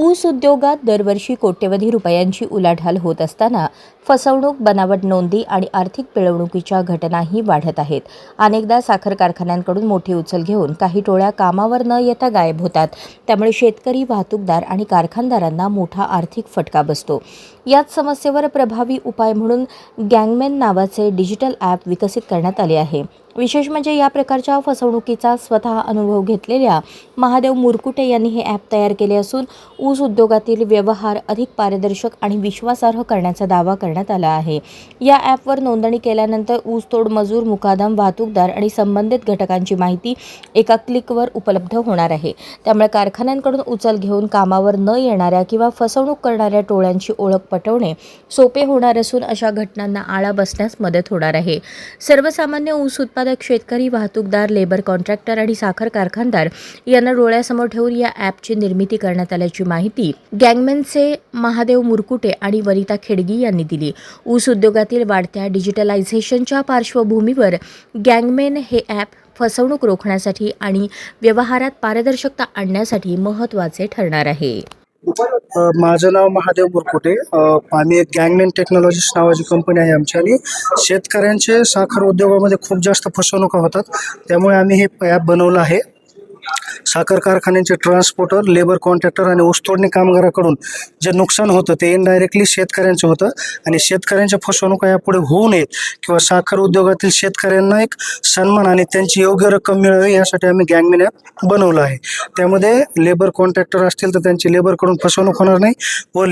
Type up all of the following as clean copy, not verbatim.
ऊस उद्योगात दरवर्षी कोट्यवधी रुपयांची उलाढाल होत असताना फसवणूक, बनावट नोंदी आणि आर्थिक पिळवणुकीच्या घटनाही वाढत आहेत. अनेकदा साखर कारखान्यांकडून मोठी उचल घेऊन काही टोळ्या कामावर न येता गायब होतात. त्यामुळे शेतकरी, वाहतूकदार आणि कारखानदारांना मोठा आर्थिक फटका बसतो. याच समस्येवर प्रभावी उपाय म्हणून गँगमॅन नावाचे डिजिटल ॲप विकसित करण्यात आले आहे. विशेष म्हणजे या प्रकारच्या फसवणुकीचा स्वतः अनुभव घेतलेल्या महादेव मुरकुटे यांनी हे ॲप तयार केले असून ऊस उद्योगातील व्यवहार अधिक पारदर्शक आणि विश्वासार्ह करण्याचा दावा करण्यात आला आहे. या ॲपवर नोंदणी केल्यानंतर ऊसतोड मजूर, मुकादम, वाहतूकदार आणि संबंधित घटकांची माहिती एका क्लिकवर उपलब्ध होणार आहे. त्यामुळे कारखान्यांकडून उचल घेऊन कामावर न येणाऱ्या किंवा फसवणूक करणाऱ्या टोळ्यांची ओळख पटवणे सोपे होणार असून अशा घटनांना आळा बसण्यास मदत होणार आहे. सर्वसामान्य ऊस उत्पादक शेतकरी, वाहतूकदार, लेबर कॉन्ट्रॅक्टर आणि साखर कारखानदार यांना डोळ्यासमोर ठेवून या ॲपची निर्मिती करण्यात आल्याची माहिती गँगमॅनचे महादेव मुरकुटे आणि वनिता खेडगी यांनी दिली. ऊस उद्योगातील वाढत्या डिजिटलायझेशनच्या पार्श्वभूमीवर गँगमॅन हे ॲप फसवणूक रोखण्यासाठी आणि व्यवहारात पारदर्शकता आणण्यासाठी महत्त्वाचे ठरणार आहे. माझं नाव महादेव मुरकुटे. आम्ही एक गँगमॅन टेक्नॉलॉजीज नावाची कंपनी आहे आमची आणि शेतकऱ्यांचे साखर उद्योगामध्ये खूप जास्त फसवणुका होतात. त्यामुळे आम्ही हे ॲप बनवलं आहे. साखर कारखान्यांचे ट्रान्सपोर्टर, लेबर कॉन्ट्रॅक्टर आणि ऊसतोडणी कामगाराकडून जे नुकसान होतं ते इनडायरेक्टली शेतकऱ्यांचं होतं आणि शेतकऱ्यांच्या फसवणुका यापुढे होऊ नयेत किंवा साखर उद्योगातील शेतकऱ्यांना एक सन्मान आणि त्यांची योग्य रक्कम मिळावी यासाठी आम्ही गँगमॅन ॲप बनवलं आहे. त्यामध्ये लेबर कॉन्ट्रॅक्टर असतील तर त्यांची लेबरकडून फसवणूक होणार नाही व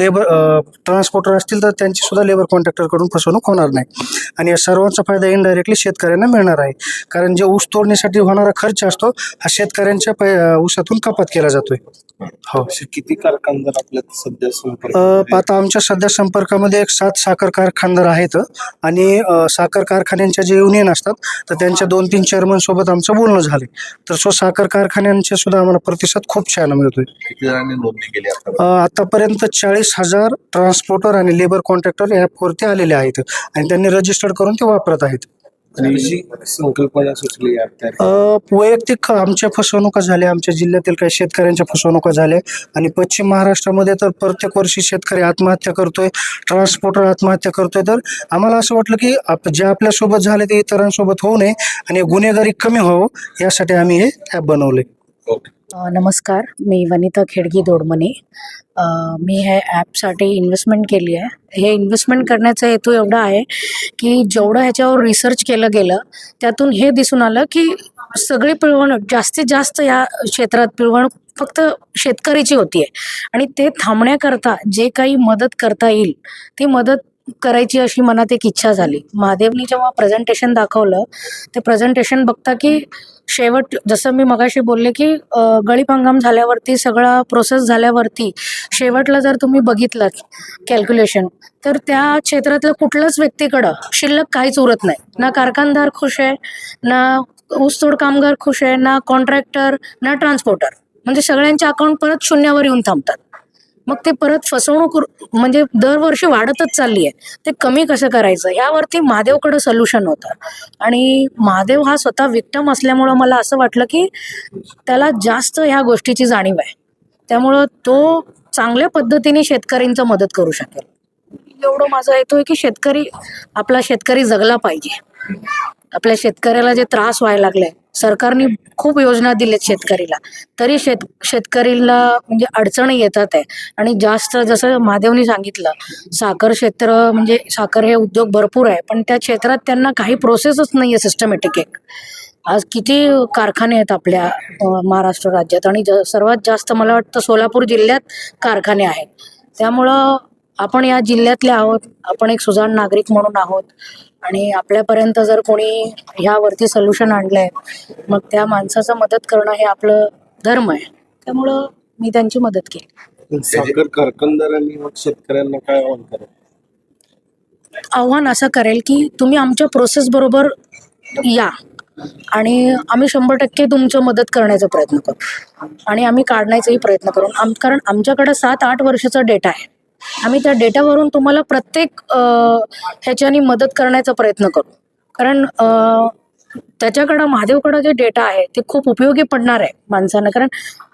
ट्रान्सपोर्टर असतील तर त्यांची सुद्धा लेबर कॉन्ट्रॅक्टरकडून फसवणूक होणार नाही आणि या सर्वांचा फायदा इनडायरेक्टली शेतकऱ्यांना मिळणार आहे. कारण जे ऊस तोडणीसाठी होणारा खर्च असतो हा शेतकऱ्यांच्या ऊसातून कपात केला जातोय. हो, किती कारखानदार आपल्या सध्या संपर्क? आता आमच्या सध्या संपर्कामध्ये 7 साखर कारखानदार आहेत आणि साखर कारखान्यांच्या जे युनियन असतात तर त्यांच्या 2-3 चेअरमन सोबत आमचं बोलणं झाले. तर साखर कारखान्यांचे सुद्धा आम्हाला प्रतिसाद खूप छान मिळतोय. किती जणांनी नोंदणी केली आतापर्यंत 40,000 ट्रान्सपोर्टर आणि लेबर कॉन्ट्रॅक्टर ॲपवरती आलेले आहेत आणि त्यांनी रजिस्टर्ड करून ते वापरत आहेत. संकल्पना सुचली? वैयक्तिक आमच्या फसवणुका झाल्या, आमच्या जिल्ह्यातील काही शेतकऱ्यांच्या फसवणुका झाल्या आणि पश्चिम महाराष्ट्रामध्ये तर प्रत्येक वर्षी शेतकरी आत्महत्या करतोय, ट्रान्सपोर्टर आत्महत्या करतोय. तर आम्हाला असं वाटलं की जे आपल्यासोबत झाले ते इतरांसोबत होऊ नये आणि गुन्हेगारी कमी व्हावं यासाठी आम्ही हे ॲप बनवले. नमस्कार, मी वनिता खेडगी दोडमने. मी हे ॲपसाठी इन्व्हेस्टमेंट केली आहे. हे इन्व्हेस्टमेंट करण्याचा हेतू एवढा आहे की जेवढं ह्याच्यावर रिसर्च केलं गेलं त्यातून हे दिसून आलं की सगळी पिळवणूक जास्तीत जास्त या क्षेत्रात पिळवणूक फक्त शेतकरीची होती आहे आणि ते थांबण्याकरता जे काही मदत करता येईल ती मदत करायची अशी मनात एक इच्छा झाली. महादेवनी जेव्हा प्रेझेंटेशन दाखवलं ते प्रेझेंटेशन बघता की शेवट जसं मी मगाशी बोलले की गळीत हंगाम झाल्यावरती सगळा प्रोसेस झाल्यावरती शेवटला जर तुम्ही बघितलं कॅल्क्युलेशन तर त्या क्षेत्रातलं कुठल्याच व्यक्तीकडं शिल्लक काहीच उरत नाही. ना कारखानदार खुश आहे, ना ऊसतोड कामगार खुश आहे, ना कॉन्ट्रॅक्टर, ना ट्रान्सपोर्टर. म्हणजे सगळ्यांचे अकाउंट परत शून्यावर येऊन थांबतात. मग ते परत फसवणूक म्हणजे दरवर्षी वाढतच चालली आहे. ते कमी कसं करायचं यावरती महादेवकडं सोल्युशन होतं आणि महादेव हा स्वतः विक्टम असल्यामुळं मला असं वाटलं की त्याला जास्त ह्या गोष्टीची जाणीव आहे. त्यामुळं तो चांगल्या पद्धतीने शेतकऱ्यांचं मदत करू शकेल. एवढं माझा हेतू आहे की आपला शेतकरी जगला पाहिजे. आपल्या शेतकऱ्याला जे त्रास व्हायला लागलाय, सरकारने खूप योजना दिल्यात शेतकरीला, तरी शेतकरीला म्हणजे अडचणी येतात आहे. आणि जास्त जसं महादेवनी सांगितलं साखर क्षेत्र म्हणजे साखर हे उद्योग भरपूर आहे पण त्या क्षेत्रात त्यांना काही प्रोसेसच नाही आहे सिस्टमॅटिक. आज किती कारखाने आहेत आपल्या महाराष्ट्र राज्यात आणि सर्वात जास्त मला वाटतं सोलापूर जिल्ह्यात कारखाने आहेत. त्यामुळं आपण या जिल्ह्यातले आहोत, आपण एक सुजाण नागरिक म्हणून आहोत आणि आपल्यापर्यंत जर कोणी ह्यावरती सोल्युशन आणलंय मग त्या माणसाचं मदत करणं हे आपलं धर्म आहे. त्यामुळं मी त्यांची मदत केली. साखर कारखानदारांनी मग शेतकऱ्यांना काय आव्हान करेल? आव्हान असं करेल की तुम्ही आमच्या प्रोसेस बरोबर या आणि आम्ही 100% तुमचं मदत करण्याचा प्रयत्न करू आणि आम्ही काढण्याचाही प्रयत्न करू. कारण आमच्याकडे 7-8 वर्षाचा डेटा आहे. आम्ही त्या डेटावरून तुम्हाला प्रत्येक ह्याच्यानी मदत करण्याचा प्रयत्न करू. कारण त्याच्याकडं महादेवकडं जे डेटा आहे ते खूप उपयोगी पडणार आहे माणसांना. कारण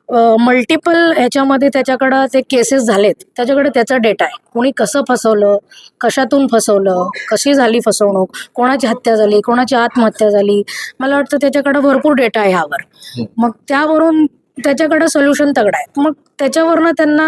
मल्टिपल ह्याच्यामध्ये त्याच्याकडं ते केसेस झालेत, त्याच्याकडे त्याचा डेटा आहे. कोणी कसं फसवलं, कशातून फसवलं, कशी झाली फसवणूक, कोणाची हत्या झाली, कोणाची आत्महत्या झाली. मला वाटतं त्याच्याकडं भरपूर डेटा आहे ह्यावर. मग त्यावरून त्याच्याकडं सोल्युशन तगडं आहे. मग त्याच्यावरनं त्यांना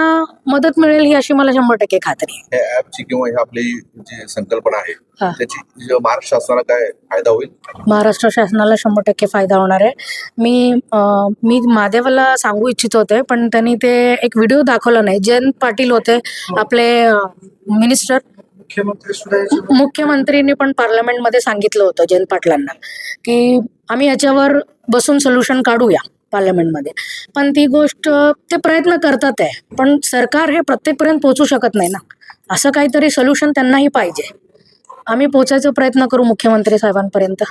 मदत मिळेल ही अशी मला 100% खात्री आहे. या ऍपची किंवा ही आपली जी संकल्पना आहे हा. त्याची महाराष्ट्र शासनाला काय फायदा होईल? महाराष्ट्र शासनाला 100% फायदा होणार आहे. मी महादेवाला सांगू इच्छित होते, पण त्यांनी ते एक व्हिडिओ दाखवला नाही. जयंत पाटील होते आपले मिनिस्टर, मुख्यमंत्री सुद्धा याच्यावर मुख्यमंत्रीने पण पार्लमेंटमध्ये सांगितलं होतं जयंत पाटलांना की आम्ही याच्यावर बसून सोल्युशन काढूया पार्लमेंटमध्ये. पण ती गोष्ट ते प्रयत्न करतात आहे, पण सरकार हे प्रत्येकपर्यंत पोहोचू शकत नाही ना. असं काहीतरी सोल्युशन त्यांनाही पाहिजे. आम्ही पोचायचा प्रयत्न करू मुख्यमंत्री साहेबांपर्यंत.